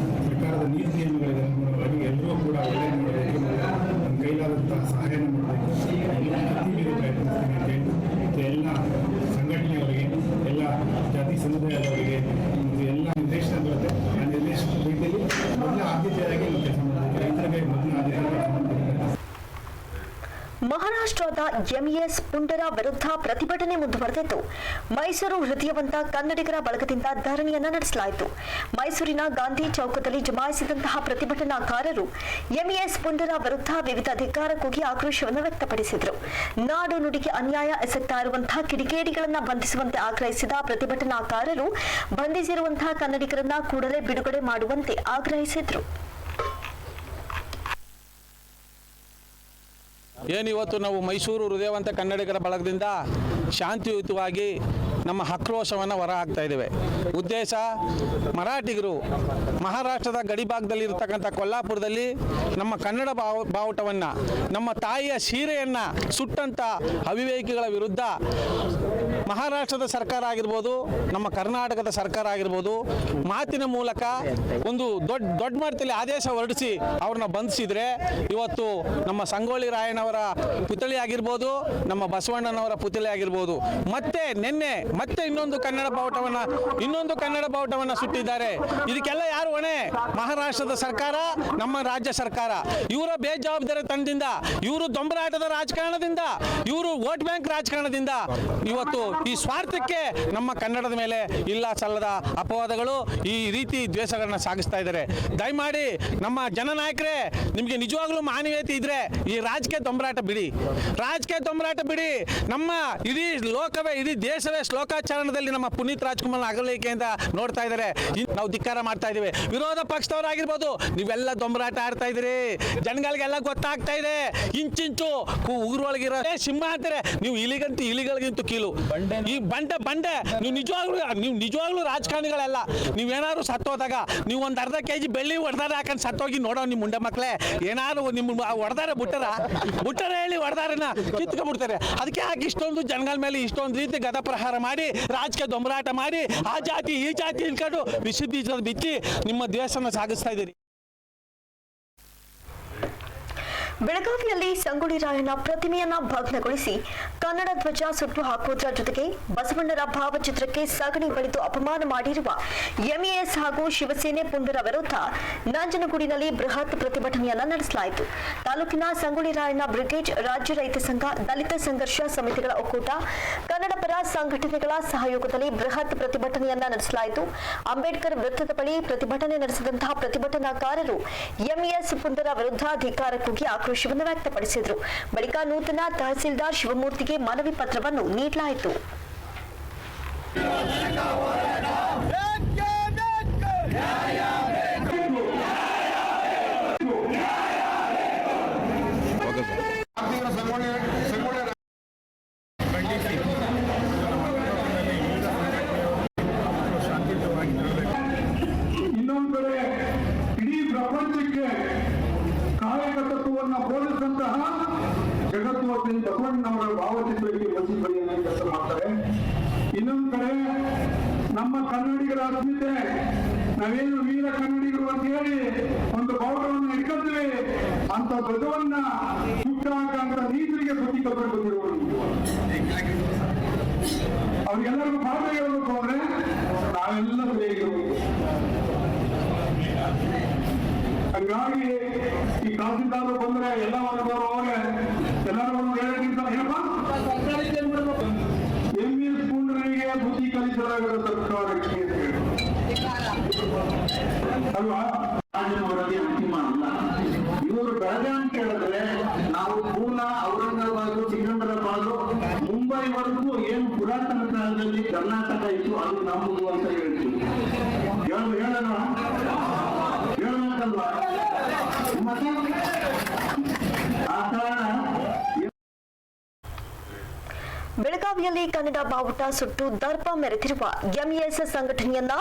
ಸರ್ಕಾರದ ನೀತಿ ನಿಯಮಗಳಿಗೆ ಅನುಗುಣವಾಗಿ ಎಲ್ಲರೂ ಕೂಡ ಒಳ್ಳೆಯ ಮಾಡಬೇಕು, ನಮ್ಮ ಕೈಲಾದಂತಹ ಸಹಾಯನ ಮಾಡಬೇಕು, ಪ್ರತಿ ಪ್ರಯತ್ನಿಸ್ತೀನಿ ಅಂತ ಹೇಳಿ ಮತ್ತು ಎಲ್ಲ ಸಂಘಟನೆಯವರಿಗೆ, ಎಲ್ಲ ಜಾತಿ ಸಮುದಾಯದವರಿಗೆ ಮತ್ತು ಎಲ್ಲ ನಿರ್ದೇಶನ ಬರುತ್ತೆ. ಆ ನಿರ್ದೇಶನ ರೀತಿಯಲ್ಲಿ ಮೊದಲ ಆದ್ಯತೆಯಾಗಿ ಕೆಲಸ ಮಾಡಬೇಕು, ರೈತರಿಗೆ ಮೊದಲ ಆದ್ಯತೆ. ಮಹಾರಾಷ್ಟ್ರದ ಎಂಇಎಸ್ ಪುಂಡರ ವಿರುದ್ಧ ಪ್ರತಿಭಟನೆ ಮುಂದುವರೆದಿತ್ತು. ಮೈಸೂರು ಹೃದಯವಂತ ಕನ್ನಡಿಗರ ಬಳಗದಿಂದ ಧರಣಿಯನ್ನ ನಡೆಸಲಾಯಿತು. ಮೈಸೂರಿನ ಗಾಂಧಿ ಚೌಕದಲ್ಲಿ ಜಮಾಯಿಸಿದಂತಹ ಪ್ರತಿಭಟನಾಕಾರರು ಎಂಇಎಸ್ ಪುಂಡರ ವಿರುದ್ಧ ವಿವಿಧ ಧಿಕ್ಕಾರಕ್ಕೋಗಿ ಆಕ್ರೋಶವನ್ನು ವ್ಯಕ್ತಪಡಿಸಿದರು. ನಾಡು ನುಡಿಗೆ ಅನ್ಯಾಯ ಎಸಗ್ತಾ ಇರುವಂತಹ ಕಿಡಿಗೇಡಿಗಳನ್ನ ಬಂಧಿಸುವಂತೆ ಆಗ್ರಹಿಸಿದ ಪ್ರತಿಭಟನಾಕಾರರು ಬಂಧಿಸಿರುವಂತಹ ಕನ್ನಡಿಗರನ್ನ ಕೂಡಲೇ ಬಿಡುಗಡೆ ಮಾಡುವಂತೆ ಆಗ್ರಹಿಸಿದರು. ಏನಿವತ್ತು ನಾವು ಮೈಸೂರು ಹೃದಯವಂತ ಕನ್ನಡಿಗರ ಬಳಗದಿಂದ ಶಾಂತಿಯುತವಾಗಿ ನಮ್ಮ ಆಕ್ರೋಶವನ್ನು ಹೊರಹಾಕ್ತಾ ಇದ್ದೇವೆ. ಉದ್ದೇಶ, ಮರಾಠಿಗರು ಮಹಾರಾಷ್ಟ್ರದ ಗಡಿಭಾಗದಲ್ಲಿ ಇರತಕ್ಕಂಥ ಕೊಲ್ಲಾಪುರದಲ್ಲಿ ನಮ್ಮ ಕನ್ನಡ ಬಾವುಟವನ್ನು, ನಮ್ಮ ತಾಯಿಯ ಸೀರೆಯನ್ನು ಸುಟ್ಟಂಥ ಅವಿವೇಕಿಗಳ ವಿರುದ್ಧ ಮಹಾರಾಷ್ಟ್ರದ ಸರ್ಕಾರ ಆಗಿರ್ಬೋದು, ನಮ್ಮ ಕರ್ನಾಟಕದ ಸರ್ಕಾರ ಆಗಿರ್ಬೋದು, ಮಾತಿನ ಮೂಲಕ ಒಂದು ದೊಡ್ಡ ಮಟ್ಟದಲ್ಲಿ ಆದೇಶ ಹೊರಡಿಸಿ ಅವ್ರನ್ನ ಬಂಧಿಸಿದರೆ ಇವತ್ತು ನಮ್ಮ ಸಂಗೊಳ್ಳಿ ರಾಯಣ್ಣವರ ಪುತ್ಥಳಿ ಆಗಿರ್ಬೋದು, ನಮ್ಮ ಬಸವಣ್ಣನವರ ಪುತ್ಥಳಿ ಆಗಿರ್ಬೋದು, ಮತ್ತೆ ಇನ್ನೊಂದು ಕನ್ನಡ ಬಾವುಟವನ್ನು ಸುಟ್ಟಿದ್ದಾರೆ. ಇದಕ್ಕೆಲ್ಲ ಯಾರು ಹೊಣೆ? ಮಹಾರಾಷ್ಟ್ರದ ಸರ್ಕಾರ, ನಮ್ಮ ರಾಜ್ಯ ಸರ್ಕಾರ. ಇವರ ಬೇಜವಾಬ್ದಾರಿ ತಂಡದಿಂದ, ಇವರು ದೊಂಬರಾಟದ ರಾಜಕಾರಣದಿಂದ, ಇವರು ವೋಟ್ ಬ್ಯಾಂಕ್ ರಾಜಕಾರಣದಿಂದ ಇವತ್ತು ಈ ಸ್ವಾರ್ಥಕ್ಕೆ ನಮ್ಮ ಕನ್ನಡದ ಮೇಲೆ ಇಲ್ಲ ಸಲ್ಲದ ಅಪವಾದಗಳು, ಈ ರೀತಿ ದ್ವೇಷಗಳನ್ನ ಸಾಗಿಸ್ತಾ ಇದ್ದಾರೆ. ದಯಮಾಡಿ ನಮ್ಮ ಜನನಾಯಕರೇ, ನಿಮಗೆ ನಿಜವಾಗ್ಲೂ ಮಾನವೀಯತೆ ಇದ್ರೆ ಈ ರಾಜಕೀಯ ದೊಂಬರಾಟ ಬಿಡಿ. ನಮ್ಮ ಇಡೀ ಲೋಕವೇ, ಇಡೀ ದೇಶವೇ ಶ್ಲೋಕಾಚರಣದಲ್ಲಿ ನಮ್ಮ ಪುನೀತ್ ರಾಜ್ಕುಮಾರ್ ಅಗಲಿಕೆಯಿಂದ ನೋಡ್ತಾ ಇದ್ದಾರೆ. ನಾವು ಧಿಕ್ಕಾರ ಮಾಡ್ತಾ ಇದ್ದೀವಿ. ವಿರೋಧ ಪಕ್ಷದವರಾಗಿರ್ಬೋದು, ನೀವೆಲ್ಲ ದೊಂಬರಾಟ ಆಡ್ತಾ ಇದ್ದೀರಿ. ಜನಗಳಿಗೆಲ್ಲ ಗೊತ್ತಾಗ್ತಾ ಇದೆ. ಇಂಚಿಂಚು ಉಗುರೊಳಗಿರೋ ಸಿಂಹ ಅಂತಾರೆ ನೀವು, ಇಲಿಗಳಿಗಿಂತೂ ಕೀಲು. ಈ ಬಂಡೆ ನೀವು ನಿಜವಾಗ್ಲೂ ರಾಜಕಾರಣಿಗಳೆಲ್ಲ. ನೀವೇನಾದ್ರು ಸತ್ತೋದಾಗ ನೀವು ಒಂದು ಅರ್ಧ ಕೆಜಿ ಬೆಳ್ಳಿ ಹೊಡೆದಾರೆ ಹಾಕೊಂಡು ಸತ್ತೋಗಿ ನೋಡೋ ನಿಮ್ಮ ಮುಂಡೆ ಮಕ್ಕಳೇ, ಏನಾದ್ರು ನಿಮ್ಮ ಹೊಡೆದಾರೆ ಬುಟ್ಟರ ಹೇಳಿ ಹೊಡೆದಾರನ್ನ ಕಿತ್ಕೊಂಡ್ಬಿಡ್ತಾರೆ. ಅದಕ್ಕೆ ಯಾಕೆ ಇಷ್ಟೊಂದು ಜನಗಳ ಮೇಲೆ ಇಷ್ಟೊಂದು ರೀತಿ ಗದಪ್ರಹಾರ ಮಾಡಿ, ರಾಜಕೀಯ ದೊಂಬರಾಟ ಮಾಡಿ, ಆ ಜಾತಿ ಈ ಜಾತಿ ಇಟ್ಕೊಂಡು ಬೀಜ ಬಿಚ್ಚಿ ನಿಮ್ಮ ದ್ವೇಷನ ಸಾಗಿಸ್ತಾ ಇದ್ದೀರಿ. ಬೆಳಗಾವಿಯಲ್ಲಿ ಸಂಗೊಳ್ಳಿ ರಾಯಣ್ಣ ಪ್ರತಿಮೆಯನ್ನ ಭಗ್ನಗೊಳಿಸಿ ಕನ್ನಡ ಧ್ವಜ ಸುಟ್ಟು ಹಾಕುವುದರ ಜೊತೆಗೆ ಬಸವಣ್ಣರ ಭಾವಚಿತ್ರಕ್ಕೆ ಸಗಣಿ ಬಳಿದು ಅಪಮಾನ ಮಾಡಿರುವ ಎಂಇಎಸ್ ಹಾಗೂ ಶಿವಸೇನೆ ಪುಂಡರ ವಿರುದ್ಧ ನಂಜನಗೂಡಿನಲ್ಲಿ ಬೃಹತ್ ಪ್ರತಿಭಟನೆಯನ್ನ ನಡೆಸಲಾಯಿತು. ತಾಲೂಕಿನ ಸಂಗೊಳ್ಳಿ ರಾಯಣ್ಣ ಬ್ರಿಗೇಡ್, ರಾಜ್ಯ ರೈತ ಸಂಘ, ದಲಿತ ಸಂಘರ್ಷ ಸಮಿತಿಗಳ ಒಕ್ಕೂಟ, ಕನ್ನಡ ಪರ ಸಂಘಟನೆಗಳ ಸಹಯೋಗದಲ್ಲಿ ಬೃಹತ್ ಪ್ರತಿಭಟನೆಯನ್ನ ನಡೆಸಲಾಯಿತು. ಅಂಬೇಡ್ಕರ್ ವೃತ್ತದ ಬಳಿ ಪ್ರತಿಭಟನೆ ನಡೆಸಿದಂತಹ ಪ್ರತಿಭಟನಾಕಾರರು ಎಂಇಎಸ್ ಪುಂಡರ ವಿರುದ್ಧ ಧಿಕ್ಕಾರಕ್ಕೋಗಿ ಆಕ್ರೋಶವನ್ನು ವ್ಯಕ್ತಪಡಿಸಿದರು. ಬಳಿಕ ನೂತನ ತಹಸೀಲ್ದಾರ್ ಶಿವಮೂರ್ತಿಗೆ ಮನವಿ ಪತ್ರವನ್ನು ನೀಡಲಾಯಿತು. ಇನ್ನೊಂದು ಕಡೆ ಇಡೀ ಪ್ರಪಂಚಕ್ಕೆ ಕಾಯಕತ್ವವನ್ನು ಬೋಧಿಸಿದಂತಹ ಜಗತ್ವರ್ಧನ್ ಬಸವಣ್ಣನವರ ಭಾವಚಿತ್ರಕ್ಕೆ ಮಸಿ ಬರೆಯನ್ನು ಕೆಲಸ ಮಾಡ್ತಾರೆ. ಇನ್ನೊಂದು ಕಡೆ ನಮ್ಮ ಕನ್ನಡಿಗರ ಅಸ್ಮಿತೆ, ನಾವೇನು ವೀರ ಕನ್ನಡಿಗರು ಅಂತ ಹೇಳಿ ಒಂದು ಬಾವುಟವನ್ನು ಹಿಡ್ಕೊಳ್ತೀವಿ, ಅಂತ ಧ್ವಜವನ್ನ ಸುಟ್ಟಾಕಂತ ನೀತಿಗೆ ಬುದ್ಧಿ ಕಲ್ಪನೆ ಬಂದಿರುವರು. ಅವ್ರಿಗೆಲ್ಲರಿಗೂ ಪಾಠ ಹೇಳಬೇಕು ಅಂದ್ರೆ ನಾವೆಲ್ಲ ಸರಿಯಾಗಿರ್ಬೇಕು. ಹಂಗಾಗಿ ಈ ತಹಸೀಲ್ದಾರರು ಬಂದ್ರೆ ಎಲ್ಲ ವರ್ಗದವರು ಹೋದ್ರೆ ಎಲ್ಲರೂ ಎಂಇಎಸ್ ಪುಂಡರಿಗೆ ಬುದ್ಧಿ ಕಲಿಸಲಾಗಿರೋ ಸರ್ಕಾರಕ್ಕೆ ಅಲ್ವಾ? ವರದಿ ಅಂತಿಮ ಅಲ್ಲ. ಇವರು ಬೆಳಗಾವಿ ಅಂತ ಹೇಳಿದ್ರೆ ನಾವು ಪೂನಾ, ಔರಂಗಾಬಾದ್, ಸಿಕಂದರಾಬಾದ್, ಮುಂಬೈವರೆಗೂ ಏನು ಪುರಾತನ ಕಾಲದಲ್ಲಿ ಕರ್ನಾಟಕ ಇತ್ತು ಅದು ನಮ್ಮದು ಅಂತ ಹೇಳ್ತೀವಿ. ಹೇಳೋಣ ಹೇಳಬೇಕಲ್ವಾ? ಮತ್ತೆ ಆ ಕಾರಣ ಬೆಳಗಾವಿ ಬೆಳಗಾವಿಯಲ್ಲಿ ಕನ್ನಡ ಬಾವುಟ ಸುಟ್ಟು ದರ್ಪ ಮೆರೆದಿರುವ ಎಂಇಎಸ್ ಸಂಘಟನೆಯನ್ನ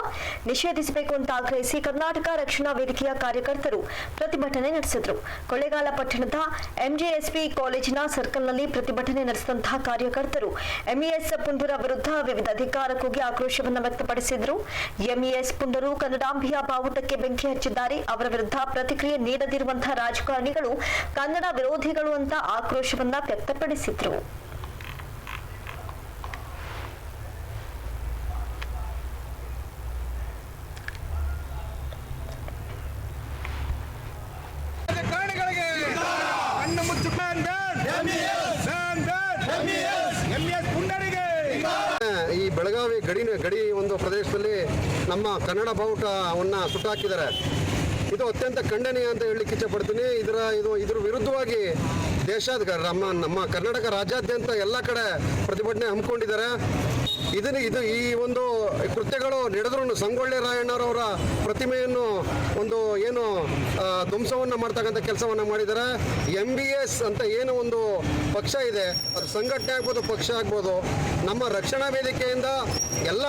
ನಿಷೇಧಿಸಬೇಕು ಅಂತ ಆಗ್ರಹಿಸಿ ಕರ್ನಾಟಕ ರಕ್ಷಣಾ ವೇದಿಕೆಯ ಕಾರ್ಯಕರ್ತರು ಪ್ರತಿಭಟನೆ ನಡೆಸಿದರು. ಕೊಳ್ಳೇಗಾಲ ಪಟ್ಟಣದ ಎಂಜೆಎಸ್ಪಿ ಕಾಲೇಜಿನ ಸರ್ಕಲ್ನಲ್ಲಿ ಪ್ರತಿಭಟನೆ ನಡೆಸಿದಂತಹ ಕಾರ್ಯಕರ್ತರು ಎಂಇಎಸ್ ಪುಂಡರ ವಿರುದ್ಧ ವಿವಿಧ ಅಧಿಕಾರಕ್ಕೋಗಿ ಆಕ್ರೋಶವನ್ನು ವ್ಯಕ್ತಪಡಿಸಿದರು. ಎಂಇಎಸ್ ಪುಂಡರು ಕನ್ನಡಾಂಬೆಯ ಬಾವುಟಕ್ಕೆ ಬೆಂಕಿ ಹಚ್ಚಿದ್ದಾರೆ. ಅವರ ವಿರುದ್ಧ ಪ್ರತಿಕ್ರಿಯೆ ನೀಡದಿರುವಂತಹ ರಾಜಕಾರಣಿಗಳು ಕನ್ನಡ ವಿರೋಧಿಗಳು ಅಂತ ಆಕ್ರೋಶವನ್ನ ವ್ಯಕ್ತಪಡಿಸಿದ್ರು. ಈ ಬೆಳಗಾವಿ ಗಡಿ ಒಂದು ಪ್ರದೇಶದಲ್ಲಿ ನಮ್ಮ ಕನ್ನಡ ಬಾವುಟವನ್ನು ಸುಟ್ಟಾಕಿದ್ದಾರೆ. ಇದು ಅತ್ಯಂತ ಖಂಡನೀಯ ಅಂತ ಹೇಳಲಿಕ್ಕೆ ಇಚ್ಛೆಪಡ್ತೀನಿ. ಇದ್ರ ವಿರುದ್ಧವಾಗಿ ನಮ್ಮ ಕರ್ನಾಟಕ ರಾಜ್ಯಾದ್ಯಂತ ಎಲ್ಲ ಕಡೆ ಪ್ರತಿಭಟನೆ ಹಮ್ಮಿಕೊಂಡಿದ್ದಾರೆ. ಈ ಒಂದು ಕೃತ್ಯಗಳು ನಡೆದ್ರೂ ಸಂಗೊಳ್ಳಿ ರಾಯಣ್ಣರವರ ಪ್ರತಿಮೆಯನ್ನು ಧ್ವಂಸವನ್ನು ಮಾಡ್ತಕ್ಕಂಥ ಕೆಲಸವನ್ನು ಮಾಡಿದ್ದಾರೆ. MBS ಅಂತ ಏನು ಒಂದು ಪಕ್ಷ ಇದೆ, ಅದು ಸಂಘಟನೆ ಆಗ್ಬೋದು, ಪಕ್ಷ ಆಗ್ಬೋದು, ನಮ್ಮ ರಕ್ಷಣಾ ವೇದಿಕೆಯಿಂದ ಎಲ್ಲ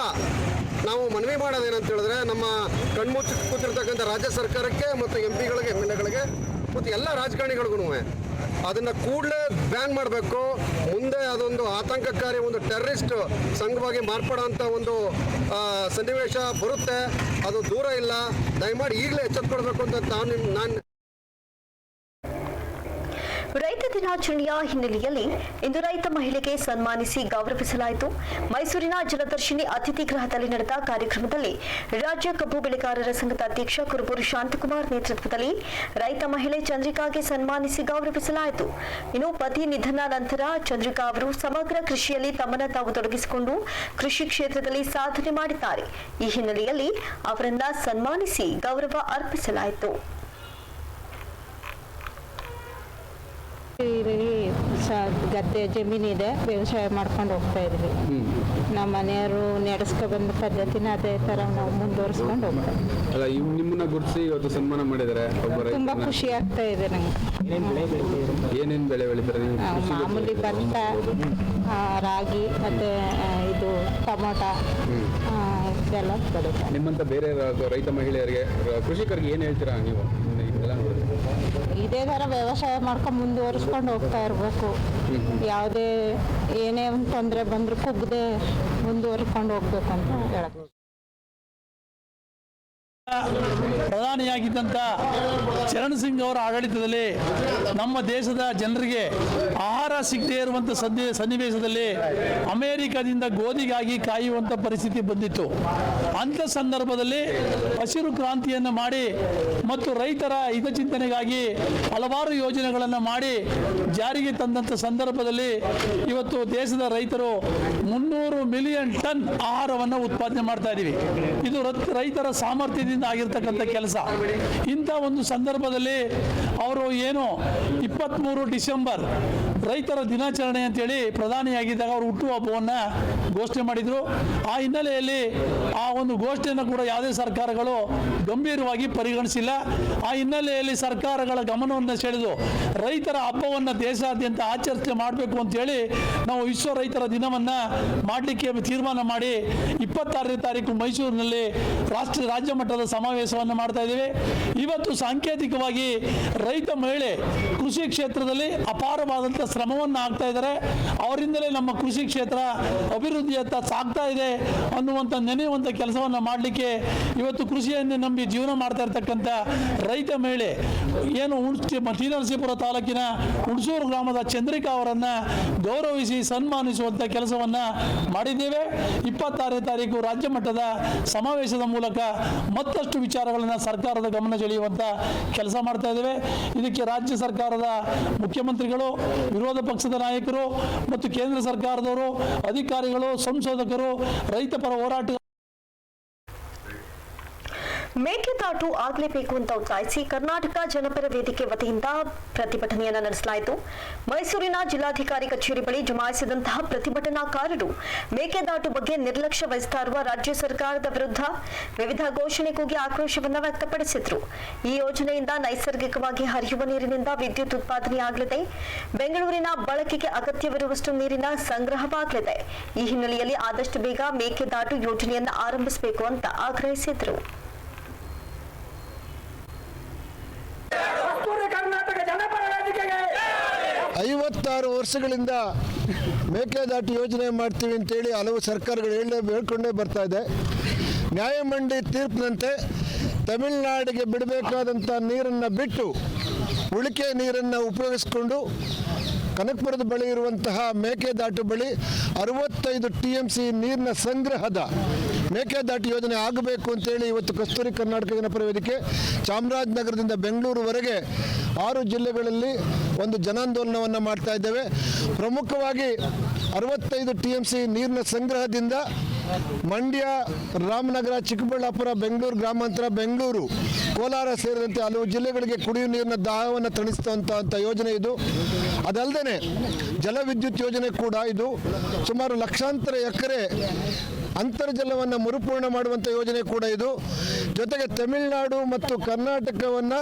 ನಾವು ಮನವಿ ಮಾಡೋದೇನಂತ ಹೇಳಿದ್ರೆ, ನಮ್ಮ ಕಣ್ಮುಚ್ಚಿ ಕೂತಿರ್ತಕ್ಕಂಥ ರಾಜ್ಯ ಸರ್ಕಾರಕ್ಕೆ ಮತ್ತು MPಗಳಿಗೆ MLAಗಳಿಗೆ ಮತ್ತು ಎಲ್ಲ ರಾಜಕಾರಣಿಗಳಿಗೂ ಅದನ್ನು ಕೂಡಲೇ ಬ್ಯಾನ್ ಮಾಡಬೇಕು. ಮುಂದೆ ಅದೊಂದು ಆತಂಕಕಾರಿ ಒಂದು ಟೆರರಿಸ್ಟ್ ಸಂಘವಾಗಿ ಮಾರ್ಪಡೋಂಥ ಒಂದು ಸನ್ನಿವೇಶ ಬರುತ್ತೆ. ಅದು ದೂರ ಇಲ್ಲ. ದಯಮಾಡಿ ಈಗಲೇ ಎಚ್ಚೆತ್ತುಕೊಳ್ಬೇಕು ಅಂತ ನಾನು ರೈತ ದಿನಾಚರಣೆಯ ಹಿನ್ನೆಲೆಯಲ್ಲಿ ಇಂದು ರೈತ ಮಹಿಳೆಗೆ ಸನ್ಮಾನಿಸಿ ಗೌರವಿಸಲಾಯಿತು. ಮೈಸೂರಿನ ಜಲದರ್ಶಿನಿ ಅತಿಥಿ ಗೃಹದಲ್ಲಿ ನಡೆದ ಕಾರ್ಯಕ್ರಮದಲ್ಲಿ ರಾಜ್ಯ ಕಬ್ಬು ಬೆಳೆಗಾರರ ಸಂಘದ ಅಧ್ಯಕ್ಷ ಕುರುಬೂರು ಶಾಂತಕುಮಾರ್ ನೇತೃತ್ವದಲ್ಲಿ ರೈತ ಮಹಿಳೆ ಚಂದ್ರಿಕಾಗೆ ಸನ್ಮಾನಿಸಿ ಗೌರವಿಸಲಾಯಿತು. ಇನ್ನು ಪತಿ ನಿಧನ ನಂತರ ಚಂದ್ರಿಕಾ ಅವರು ಸಮಗ್ರ ಕೃಷಿಯಲ್ಲಿ ತಮ್ಮನ್ನು ತಾವು ತೊಡಗಿಸಿಕೊಂಡು ಕೃಷಿ ಕ್ಷೇತ್ರದಲ್ಲಿ ಸಾಧನೆ ಮಾಡಿದ್ದಾರೆ. ಈ ಹಿನ್ನೆಲೆಯಲ್ಲಿ ಅವರನ್ನ ಸನ್ಮಾನಿಸಿ ಗೌರವ ಅರ್ಪಿಸಲಾಯಿತು. ಗದ್ದೆ ಜಮೀನಿದೆ, ವ್ಯವಸಾಯ ಮಾಡ್ಕೊಂಡು ಹೋಗ್ತಾ ಇದ್ವಿ. ನಮ್ಮ ಮನೆಯವರು ನಡೆಸ್ಕೊ ಬಂದ ಪದ್ಧತಿನ ಅದೇ ತರ ನಾವು ಮುಂದುವರಿಸ್ಕೊಂಡು ಹೋಗ್ತಾ ಇದ್ವಿ. ನಿಮ್ಮನ್ನ ಗುರುತಿಸಿ ಇವತ್ತು ಸನ್ಮಾನ ಮಾಡಿದ್ದಾರೆ. ತುಂಬಾ ಖುಷಿ ಆಗ್ತಾ ಇದೆ ನಂಗೆ. ಏನೇನು ಬೆಳೆ ಬೆಳಿತಾರೆ? ಮಾಮೂಲಿ ಭತ್ತ, ರಾಗಿ ಮತ್ತೆ ಇದು ಟೊಮೊಟೊ ಇದೆಲ್ಲ ಬೆಳಿತಾರೆ. ನಿಮ್ಮಂತ ಬೇರೆ ರೈತ ಮಹಿಳೆಯರಿಗೆ, ಕೃಷಿಕರಿಗೆ ಏನು ಹೇಳ್ತೀರಾ ನೀವು ಇದೆಲ್ಲ ನೋಡಿದ್ರೆ? ಇದೇ ತರ ವ್ಯವಸಾಯ ಮಾಡ್ಕೊಂಡು ಮುಂದುವರಿಸ್ಕೊಂಡು ಹೋಗ್ತಾ ಇರಬೇಕು. ಯಾವುದೇ ಏನೇ ಒಂದು ತೊಂದರೆ ಬಂದರೂ ಕುಗ್ಗದೆ ಮುಂದುವರ್ಸ್ಕೊಂಡು ಹೋಗ್ಬೇಕು ಅಂತ ಹೇಳಕ್ಕೆ. ಪ್ರಧಾನಿಯಾಗಿದ್ದಂಥ ಚರಣ್ ಸಿಂಗ್ ಅವರ ಆಡಳಿತದಲ್ಲಿ ನಮ್ಮ ದೇಶದ ಜನರಿಗೆ ಆಹಾರ ಸಿಗದೇ ಇರುವಂಥ ಸನ್ನಿವೇಶದಲ್ಲಿ ಅಮೇರಿಕಾದಿಂದ ಗೋಧಿಗಾಗಿ ಕಾಯುವಂಥ ಪರಿಸ್ಥಿತಿ ಬಂದಿತ್ತು. ಅಂಥ ಸಂದರ್ಭದಲ್ಲಿ ಹಸಿರು ಕ್ರಾಂತಿಯನ್ನು ಮಾಡಿ ಮತ್ತು ರೈತರ ಹಿತಚಿಂತನೆಗಾಗಿ ಹಲವಾರು ಯೋಜನೆಗಳನ್ನು ಮಾಡಿ ಜಾರಿಗೆ ತಂದಂಥ ಸಂದರ್ಭದಲ್ಲಿ ಇವತ್ತು ದೇಶದ ರೈತರು 300 ಮಿಲಿಯನ್ ಟನ್ ಆಹಾರವನ್ನು ಉತ್ಪಾದನೆ ಮಾಡ್ತಾ ಇದ್ದೀವಿ. ಇದು ರೈತರ ಸಾಮರ್ಥ್ಯದಿಂದ ಆಗಿರ್ತಕ್ಕಂಥ ಕೆಲಸ. ಇಂಥ ಒಂದು ಸಂದರ್ಭದಲ್ಲಿ ಅವರು ಏನು 23 ಡಿಸೆಂಬರ್ ರೈತರ ದಿನಾಚರಣೆ ಅಂತೇಳಿ ಪ್ರಧಾನಿಯಾಗಿದ್ದಾಗ ಅವರು ಹುಟ್ಟುಹಬ್ಬವನ್ನು ಘೋಷಣೆ ಮಾಡಿದರು. ಆ ಹಿನ್ನೆಲೆಯಲ್ಲಿ ಆ ಒಂದು ಘೋಷಣೆಯನ್ನು ಕೂಡ ಯಾವುದೇ ಸರ್ಕಾರಗಳು ಗಂಭೀರವಾಗಿ ಪರಿಗಣಿಸಿಲ್ಲ. ಆ ಹಿನ್ನೆಲೆಯಲ್ಲಿ ಸರ್ಕಾರಗಳ ಗಮನವನ್ನು ಸೆಳೆದು ರೈತರ ಹಬ್ಬವನ್ನು ದೇಶಾದ್ಯಂತ ಆಚರಣೆ ಮಾಡಬೇಕು ಅಂತೇಳಿ ನಾವು ವಿಶ್ವ ರೈತರ ದಿನವನ್ನು ಮಾಡಲಿಕ್ಕೆ ತೀರ್ಮಾನ ಮಾಡಿ 26ನೇ ತಾರೀಕು ಮೈಸೂರಿನಲ್ಲಿ ರಾಜ್ಯ ಮಟ್ಟದ ಸಮಾವೇಶವನ್ನು ಮಾಡ್ತಾ ಇದ್ದೇವೆ. ಇವತ್ತು ಸಾಂಕೇತಿಕವಾಗಿ ರೈತ ಮಹಿಳೆ ಕೃಷಿ ಕ್ಷೇತ್ರದಲ್ಲಿ ಅಪಾರವಾದಂಥ ಶ್ರಮವನ್ನು ಆಗ್ತಾ ಇದ್ದಾರೆ. ಅವರಿಂದಲೇ ನಮ್ಮ ಕೃಷಿ ಕ್ಷೇತ್ರ ಅಭಿವೃದ್ಧಿಯತ್ತ ಸಾಗ್ತಾ ಇದೆ ಅನ್ನುವಂಥ ನೆನೆಯುವಂಥ ಕೆಲಸವನ್ನು ಮಾಡಲಿಕ್ಕೆ ಇವತ್ತು ಕೃಷಿಯನ್ನು ನಂಬಿ ಜೀವನ ಮಾಡ್ತಾ ಇರ್ತಕ್ಕಂಥ ರೈತ ಮಹಿಳೆ ಏನು ಟಿ ನರಸೀಪುರ ತಾಲೂಕಿನ ಹುಣಸೂರು ಗ್ರಾಮದ ಚಂದ್ರಿಕಾ ಅವರನ್ನು ಗೌರವಿಸಿ ಸನ್ಮಾನಿಸುವಂಥ ಕೆಲಸವನ್ನು ಮಾಡಿದ್ದೇವೆ. 26ನೇ ತಾರೀಕು ರಾಜ್ಯ ಮಟ್ಟದ ಸಮಾವೇಶದ ಮೂಲಕ ಮತ್ತಷ್ಟು ವಿಚಾರಗಳನ್ನು ಸರ್ಕಾರದ ಗಮನ ಸೆಳೆಯುವಂಥ ಕೆಲಸ ಮಾಡ್ತಾ ಇದ್ದೇವೆ. ಇದಕ್ಕೆ ರಾಜ್ಯ ಸರ್ಕಾರದ ಮುಖ್ಯಮಂತ್ರಿಗಳು, ವಿರೋಧ ಪಕ್ಷದ ನಾಯಕರು ಮತ್ತು ಕೇಂದ್ರ ಸರ್ಕಾರದವರು, ಅಧಿಕಾರಿಗಳು, ಸಂಶೋಧಕರು, ರೈತ ಪರ ಹೋರಾಟ ಮೇಕೆದಾಟು ಆಗಲೇಬೇಕು ಅಂತ ಒತ್ತಾಯಿಸಿ ಕರ್ನಾಟಕ ಜನಪರ ವೇದಿಕೆ ವತಿಯಿಂದ ಪ್ರತಿಭಟನೆಯನ್ನು ನಡೆಸಲಾಯಿತು. ಮೈಸೂರಿನ ಜಿಲ್ಲಾಧಿಕಾರಿ ಕಚೇರಿ ಬಳಿ ಜಮಾಯಿಸಿದಂತಹ ಪ್ರತಿಭಟನಾಕಾರರು ಮೇಕೆದಾಟು ಬಗ್ಗೆ ನಿರ್ಲಕ್ಷ್ಯ ವಹಿಸ್ತಾ ಇರುವ ರಾಜ್ಯ ಸರ್ಕಾರದ ವಿರುದ್ಧ ವಿವಿಧ ಘೋಷಣೆ ಕೂಗಿ ಆಕ್ರೋಶವನ್ನು ವ್ಯಕ್ತಪಡಿಸಿದರು. ಈ ಯೋಜನೆಯಿಂದ ನೈಸರ್ಗಿಕವಾಗಿ ಹರಿಯುವ ನೀರಿನಿಂದ ವಿದ್ಯುತ್ ಉತ್ಪಾದನೆಯಾಗಲಿದೆ. ಬೆಂಗಳೂರಿನ ಬಳಕೆಗೆ ಅಗತ್ಯವಿರುವಷ್ಟು ನೀರಿನ ಸಂಗ್ರಹವಾಗಲಿದೆ. ಈ ಹಿನ್ನೆಲೆಯಲ್ಲಿ ಆದಷ್ಟು ಬೇಗ ಮೇಕೆದಾಟು ಯೋಜನೆಯನ್ನು ಆರಂಭಿಸಬೇಕು ಅಂತ ಆಗ್ರಹಿಸಿದರು. 56 ವರ್ಷಗಳಿಂದ ಮೇಕೆದಾಟು ಯೋಜನೆ ಮಾಡ್ತೀವಿ ಅಂತೇಳಿ ಹಲವು ಸರ್ಕಾರಗಳು ಹೇಳ್ಕೊಂಡೇ ಬರ್ತಾ ಇದೆ. ನ್ಯಾಯಮಂಡಳಿ ತೀರ್ಪಿನಂತೆ ತಮಿಳುನಾಡಿಗೆ ಬಿಡಬೇಕಾದಂಥ ನೀರನ್ನು ಬಿಟ್ಟು ಉಳಿಕೆ ನೀರನ್ನು ಉಪಯೋಗಿಸಿಕೊಂಡು ಕನಕಪುರದ ಬಳಿ ಇರುವಂತಹ ಮೇಕೆದಾಟು ಬಳಿ 65 TMC ನೀರಿನ ಸಂಗ್ರಹದ ಮೇಕೆದಾಟು ಯೋಜನೆ ಆಗಬೇಕು ಅಂತೇಳಿ ಇವತ್ತು ಕಸ್ತೂರಿ ಕರ್ನಾಟಕ ಜನಪರ ವೇದಿಕೆ ಚಾಮರಾಜನಗರದಿಂದ ಬೆಂಗಳೂರುವರೆಗೆ 6 ಜಿಲ್ಲೆಗಳಲ್ಲಿ ಒಂದು ಜನಾಂದೋಲನವನ್ನು ಮಾಡ್ತಾ ಇದ್ದೇವೆ. ಪ್ರಮುಖವಾಗಿ 65 TMC ನೀರಿನ ಸಂಗ್ರಹದಿಂದ ಮಂಡ್ಯ, ರಾಮನಗರ, ಚಿಕ್ಕಬಳ್ಳಾಪುರ, ಬೆಂಗಳೂರು ಗ್ರಾಮಾಂತರ, ಬೆಂಗಳೂರು, ಕೋಲಾರ ಸೇರಿದಂತೆ ಹಲವು ಜಿಲ್ಲೆಗಳಿಗೆ ಕುಡಿಯುವ ನೀರಿನ ದಾಹವನ್ನು ತಣಿಸುವಂಥ ಯೋಜನೆ ಇದು. ಅದಲ್ಲದೆ ಜಲವಿದ್ಯುತ್ ಯೋಜನೆ ಕೂಡ ಇದು. ಸುಮಾರು ಲಕ್ಷಾಂತರ ಎಕರೆ ಅಂತರ್ಜಲವನ್ನು ಮರುಪೂರ್ಣ ಮಾಡುವಂಥ ಯೋಜನೆ ಕೂಡ ಇದು. ಜೊತೆಗೆ ತಮಿಳುನಾಡು ಮತ್ತು ಕರ್ನಾಟಕವನ್ನು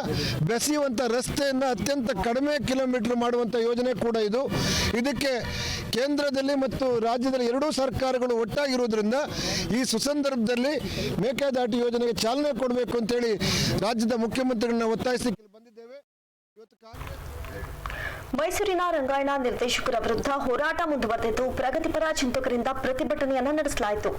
ಬೆಸೆಯುವಂಥ ರಸ್ತೆಯನ್ನು ಅತ್ಯಂತ ಕಡಿಮೆ ಕಿಲೋಮೀಟರ್ ಮಾಡುವಂಥ ಯೋಜನೆ ಕೂಡ ಇದು. ಇದಕ್ಕೆ ಕೇಂದ್ರದಲ್ಲಿ ಮತ್ತು ರಾಜ್ಯದಲ್ಲಿ ಎರಡೂ ಸರ್ಕಾರಗಳು ಒಟ್ಟಾಗಿರುವುದರಿಂದ ಈ ಸುಸಂದರ್ಭದಲ್ಲಿ ಮೇಕೆದಾಟು ಯೋಜನೆಗೆ ಚಾಲನೆ ಕೊಡಬೇಕು ಅಂತೇಳಿ ರಾಜ್ಯದ ಮುಖ್ಯಮಂತ್ರಿಗಳನ್ನ ಒತ್ತಾಯಿಸಿ ಬಂದಿದ್ದೇವೆ. ಮೈಸೂರಿನ ರಂಗಾಯಣ ನಿರ್ದೇಶಕರ ವಿರುದ್ಧ ಹೋರಾಟ ಮುಂದುವರೆದಿದ್ದು ಪ್ರಗತಿಪರ ಚಿಂತಕರಿಂದ ಪ್ರತಿಭಟನೆಯನ್ನು ನಡೆಸಲಾಯಿತು.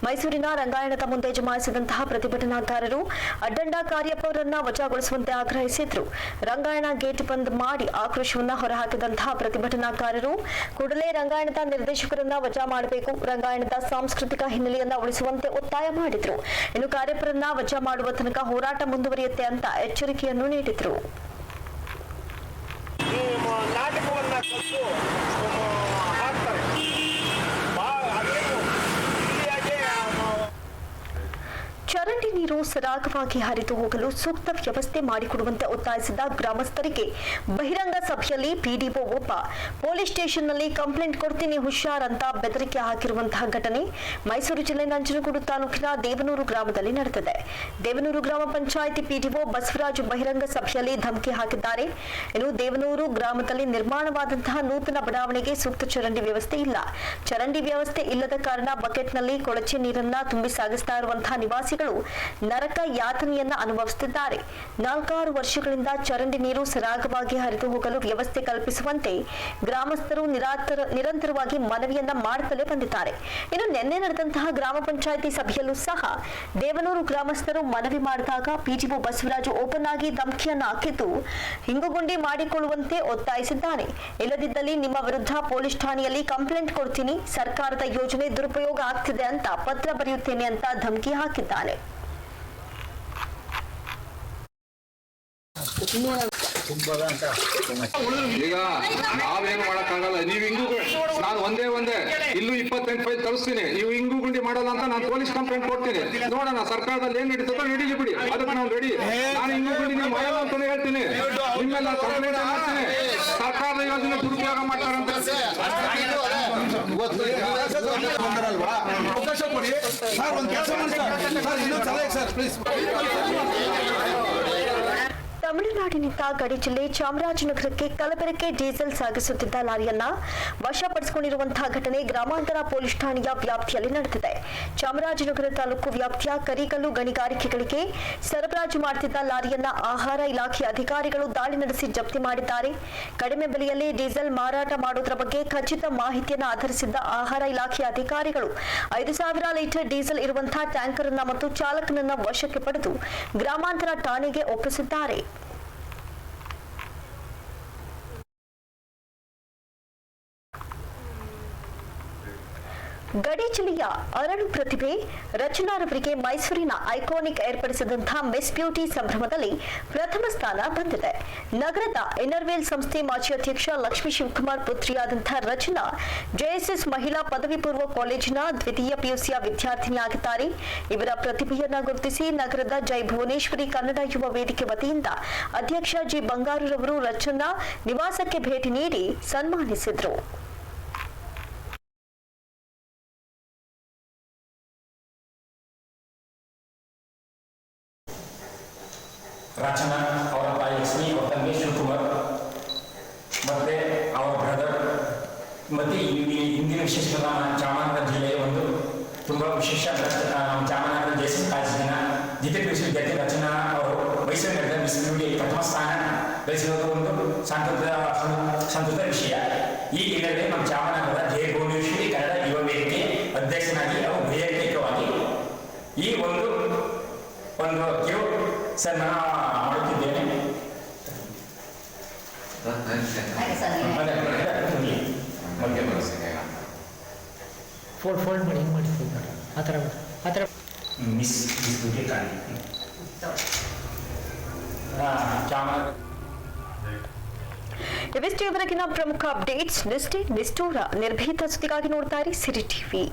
ಮೈಸೂರಿನ ರಂಗಾಯಣದ ಮುಂದೆ ಜಮಾಯಿಸಿದಂತಹ ಪ್ರತಿಭಟನಾಕಾರರು ಅಡ್ಡಂಡ ಕಾರ್ಯಪ್ಪ ಅವರನ್ನು ವಜಾಗೊಳಿಸುವಂತೆ ಆಗ್ರಹಿಸಿದ್ರು. ರಂಗಾಯಣ ಗೇಟ್ ಬಂದ್ ಮಾಡಿ ಆಕ್ರೋಶವನ್ನು ಹೊರಹಾಕಿದಂತಹ ಪ್ರತಿಭಟನಾಕಾರರು ಕೂಡಲೇ ರಂಗಾಯಣದ ನಿರ್ದೇಶಕರನ್ನ ವಜಾ ಮಾಡಬೇಕು, ರಂಗಾಯಣದ ಸಾಂಸ್ಕೃತಿಕ ಹಿನ್ನೆಲೆಯನ್ನ ಉಳಿಸುವಂತೆ ಒತ್ತಾಯ ಮಾಡಿದ್ರು. ಇನ್ನು ಕಾರ್ಯಪರನ್ನ ವಜಾ ಮಾಡುವ ತನಕ ಹೋರಾಟ ಮುಂದುವರಿಯುತ್ತೆ ಅಂತ ಎಚ್ಚರಿಕೆಯನ್ನು ನೀಡಿದ್ರು. ನಾಟಕವನ್ನ ಕಲಿತು ಹಾಡ್ತಾರೆ. ಚರಂಡಿ ನೀರು ಸರಾಗವಾಗಿ ಹರಿದು ಹೋಗಲು ಸೂಕ್ತ ವ್ಯವಸ್ಥೆ ಮಾಡಿಕೊಡುವಂತೆ ಒತ್ತಾಯಿಸಿದ ಗ್ರಾಮಸ್ಥರಿಗೆ ಬಹಿರಂಗ ಸಭೆಯಲ್ಲಿ ಪಿಡಿಒ ಒಬ್ಬ ಪೊಲೀಸ್ ಸ್ಟೇಷನ್ನಲ್ಲಿ ಕಂಪ್ಲೇಂಟ್ ಕೊಡ್ತೀನಿ ಹುಷಾರ್ ಅಂತ ಬೆದರಿಕೆ ಹಾಕಿರುವಂತಹ ಘಟನೆ ಮೈಸೂರು ಜಿಲ್ಲೆ ನಂಜನಗೂಡು ತಾಲೂಕಿನ ದೇವನೂರು ಗ್ರಾಮದಲ್ಲಿ ನಡೆದಿದೆ. ದೇವನೂರು ಗ್ರಾಮ ಪಂಚಾಯಿತಿ ಪಿಡಿಒ ಬಸವರಾಜು ಬಹಿರಂಗ ಸಭೆಯಲ್ಲಿ ಧಮಕಿ ಹಾಕಿದ್ದಾರೆ. ಇನ್ನು ದೇವನೂರು ಗ್ರಾಮದಲ್ಲಿ ನಿರ್ಮಾಣವಾದಂತಹ ನೂತನ ಬಡಾವಣೆಗೆ ಸೂಕ್ತ ಚರಂಡಿ ವ್ಯವಸ್ಥೆ ಇಲ್ಲ. ಚರಂಡಿ ವ್ಯವಸ್ಥೆ ಇಲ್ಲದ ಕಾರಣ ಬಕೆಟ್ನಲ್ಲಿ ಕೊಳಚೆ ನೀರನ್ನ ತುಂಬಿ ಸಾಗಿಸ್ತಾ ಇರುವಂತಹ ನಿವಾಸಿಗಳು ನರಕ ಯಾತನೆಯನ್ನ ಅನುಭವಿಸುತ್ತಿದ್ದಾರೆ. 4-6 ವರ್ಷಗಳಿಂದ ಚರಂಡಿ ನೀರು ಸರಾಗವಾಗಿ ಹರಿದು ಹೋಗಲು ವ್ಯವಸ್ಥೆ ಕಲ್ಪಿಸುವಂತೆ ಗ್ರಾಮಸ್ಥರು ನಿರಂತರವಾಗಿ ಮನವಿಯನ್ನ ಮಾಡುತ್ತಲೇ ಬಂದಿದ್ದಾರೆ. ಇನ್ನು ನಿನ್ನೆ ನಡೆದಂತಹ ಗ್ರಾಮ ಪಂಚಾಯಿತಿ ಸಭೆಯಲ್ಲೂ ಸಹ ದೇವನೂರು ಗ್ರಾಮಸ್ಥರು ಮನವಿ ಮಾಡಿದಾಗ ಪಿಡಿಒ ಬಸವರಾಜು ಓಪನ್ ಆಗಿ ಧಮಕಿಯನ್ನ ಹಾಕಿದ್ದು ಹಿಂಗುಗುಂಡಿ ಮಾಡಿಕೊಳ್ಳುವಂತೆ ಒತ್ತಾಯಿಸಿದ್ದಾನೆ. ಇಲ್ಲದಿದ್ದಲ್ಲಿ ನಿಮ್ಮ ವಿರುದ್ಧ ಪೊಲೀಸ್ ಠಾಣೆಯಲ್ಲಿ ಕಂಪ್ಲೇಂಟ್ ಕೊಡ್ತೀನಿ, ಸರ್ಕಾರದ ಯೋಜನೆ ದುರುಪಯೋಗ ಆಗ್ತಿದೆ ಅಂತ ಪತ್ರ ಬರೆಯುತ್ತೇನೆ ಅಂತ ಧಮಕಿ ಹಾಕಿದ್ದಾನೆ. ಈಗ ನಾವೇನು ಮಾಡಕ್ಕಾಗಲ್ಲ. ನೀವು ಹಿಂಗು ನಾನು ಒಂದೇ ಇಲ್ಲೂ 28 ಫೈಲ್ ತರಿಸ್ತೀನಿ, ನೀವು ಹಿಂಗು ಗುಂಡಿ ಮಾಡಲ್ಲ ಅಂತ ನಾನು ಪೊಲೀಸ್ ಕಂಪ್ಲೇಂಟ್ ಕೊಡ್ತೀನಿ. ನೋಡೋಣ ಸರ್ಕಾರದಲ್ಲಿ ಏನ್ ನಡೀತದೋ ನಡೀಲಿ ಬಿಡಿ, ಅದಕ್ಕೆ ನಾವು ರೆಡಿ. ನಾನು ಹಿಂಗು ಗುಂಡಿ ನೀವು ಮಾಡಲ್ಲ ಅಂತಾನೆ ಹೇಳ್ತೀನಿ, ನಿಮ್ಮೆಲ್ಲ ಕಂಪ್ಲೇಂಟ್ ಮಾಡ್ತೀನಿ. ಸರ್ಕಾರದ ಯೋಜನೆ ದುರುಪಯೋಗ ಮಾಡ್ತಾರಂತ ತಮಿಳುನಾಡಿನಿಂದ ಗಡಿ ಜಿಲ್ಲೆ ಚಾಮರಾಜನಗರಕ್ಕೆ ಕಲಬೆರಕೆ ಡೀಸೆಲ್ ಸಾಗಿಸುತ್ತಿದ್ದ ಲಾರಿಯನ್ನ ವಶಪಡಿಸಿಕೊಂಡಿರುವಂತಹ ಘಟನೆ ಗ್ರಾಮಾಂತರ ಪೊಲೀಸ್ ಠಾಣೆಯ ವ್ಯಾಪ್ತಿಯಲ್ಲಿ ನಡೆದಿದೆ. ಚಾಮರಾಜನಗರ ತಾಲೂಕು ವ್ಯಾಪ್ತಿಯ ಕರಿಕಲ್ಲು ಗಣಿಗಾರಿಕೆಗಳಿಗೆ ಸರಬರಾಜು ಮಾಡುತ್ತಿದ್ದ ಲಾರಿಯನ್ನ ಆಹಾರ ಇಲಾಖೆ ಅಧಿಕಾರಿಗಳು ದಾಳಿ ನಡೆಸಿ ಜಪ್ತಿ ಮಾಡಿದ್ದಾರೆ. ಕಡಿಮೆ ಬೆಲೆಯಲ್ಲಿ ಡೀಸೆಲ್ ಮಾರಾಟ ಮಾಡುವುದರ ಬಗ್ಗೆ ಖಚಿತ ಮಾಹಿತಿಯನ್ನು ಆಧರಿಸಿದ್ದ ಆಹಾರ ಇಲಾಖೆ ಅಧಿಕಾರಿಗಳು 5,000 ಲೀಟರ್ ಡೀಸೆಲ್ ಇರುವಂತಹ ಟ್ಯಾಂಕರ್ ಅನ್ನ ಮತ್ತು ಚಾಲಕನನ್ನ ವಶಕ್ಕೆ ಪಡೆದು ಗ್ರಾಮಾಂತರ ಠಾಣೆಗೆ ಒಪ್ಪಿಸಿದ್ದಾರೆ. ಗಡಿ ಜಿಲ್ಲೆಯ ಅರಳು ಪ್ರತಿಭೆ ರಚನಾರವರಿಗೆ ಮೈಸೂರಿನ ಐಕಾನಿಕ್ ಏರ್ಪಡಿಸಿದಂತಹ ಮಿಸ್ ಬ್ಯೂಟಿ ಸಂಭ್ರಮದಲ್ಲಿ ಪ್ರಥಮ ಸ್ಥಾನ ಬಂದಿದೆ. ನಗರದ ಇನ್ನರ್ವೇಲ್ ಸಂಸ್ಥೆ ಮಾಜಿ ಅಧ್ಯಕ್ಷ ಲಕ್ಷ್ಮೀ ಶಿವಕುಮಾರ್ ಪುತ್ರಿಯಾದಂತಹ ರಚನಾ ಜೆಎಸ್ಎಸ್ ಮಹಿಳಾ ಪದವಿ ಪೂರ್ವ ಕಾಲೇಜಿನ ದ್ವಿತೀಯ ಪಿಯುಸಿಯ ವಿದ್ಯಾರ್ಥಿನಿಯಾಗಿದ್ದಾರೆ. ಇವರ ಪ್ರತಿಭೆಯನ್ನ ಗುರುತಿಸಿ ನಗರದ ಜೈ ಭುವನೇಶ್ವರಿ ಕನ್ನಡ ಯುವ ವೇದಿಕೆ ವತಿಯಿಂದ ಅಧ್ಯಕ್ಷ ಜಿ ಬಂಗಾರರವರು ರಚನಾ ನಿವಾಸಕ್ಕೆ ಭೇಟಿ ನೀಡಿ ಸನ್ಮಾನಿಸಿದರು. ರಚನಾ ಅವರ ತಾಯಿ ಲಕ್ಷ್ಮಿ, ಅವರ ತಂದೆ ಶಿವಕುಮಾರ್ ಮತ್ತೆ ಅವರ ಬ್ರದರ್ ಮತ್ತೆ ಇಂದಿನ ವಿಶೇಷ ಚಾಮರಾಜನಗರ ಜಿಲ್ಲೆಯ ಒಂದು ತುಂಬಾ ವಿಶೇಷ ಚಾಮರಾಜನಗರ ಜೆಎಸ್ಎಸ್ ಕಾಲೇಜಿನ ದ್ವಿತೀಯ ಪಿಯುಸಿ ವಿದ್ಯಾರ್ಥಿ ರಚನಾ ಅವರು ಮೈಸೂರು ನಡೆದ ಮಿಸ್ ಬ್ಯೂಟಿ ಪ್ರಥಮ ಸ್ಥಾನ ಗಳಿಸಿರೋದು ಒಂದು ಸಂತೋಷದ ವಿಷಯ. ಈ ಹಿನ್ನೆಲೆ ನಮ್ಮ ಚಾಮರಾಜನಗರದ ಜೈ ಭುವನೇಶ್ವರಿ ಕನ್ನಡ ಯುವ ವೇದಿಕೆ ಅಧ್ಯಕ್ಷನಾಗಿ ಅವರು ವೈಯಕ್ತಿಕವಾಗಿ ಈ ಒಂದು ಕಿರು ಸನ್ಮಾನ ಮಾಡುತ್ತಿದ್ದೇನೆ. ಫೋಲ್ಡ್ ಮಾಡಿ ಹಿಂಗೆ ಮಾಡಿ ಆ ಥರ ಮಿಸ್ ಬ್ಯೂಟಿ ಚಾಮರಾಜ. ಇವಿಷ್ಟು ಇವರೆಗಿನ ಪ್ರಮುಖ ಅಪ್ಡೇಟ್ಸ್. ನಿಷ್ಠೆ ನಿಷ್ಠೂರ ನಿರ್ಭೀತ ಸುದ್ದಿಗಾಗಿ ನೋಡ್ತಾ ಇರಿ ಸಿರಿ ಟಿವಿ.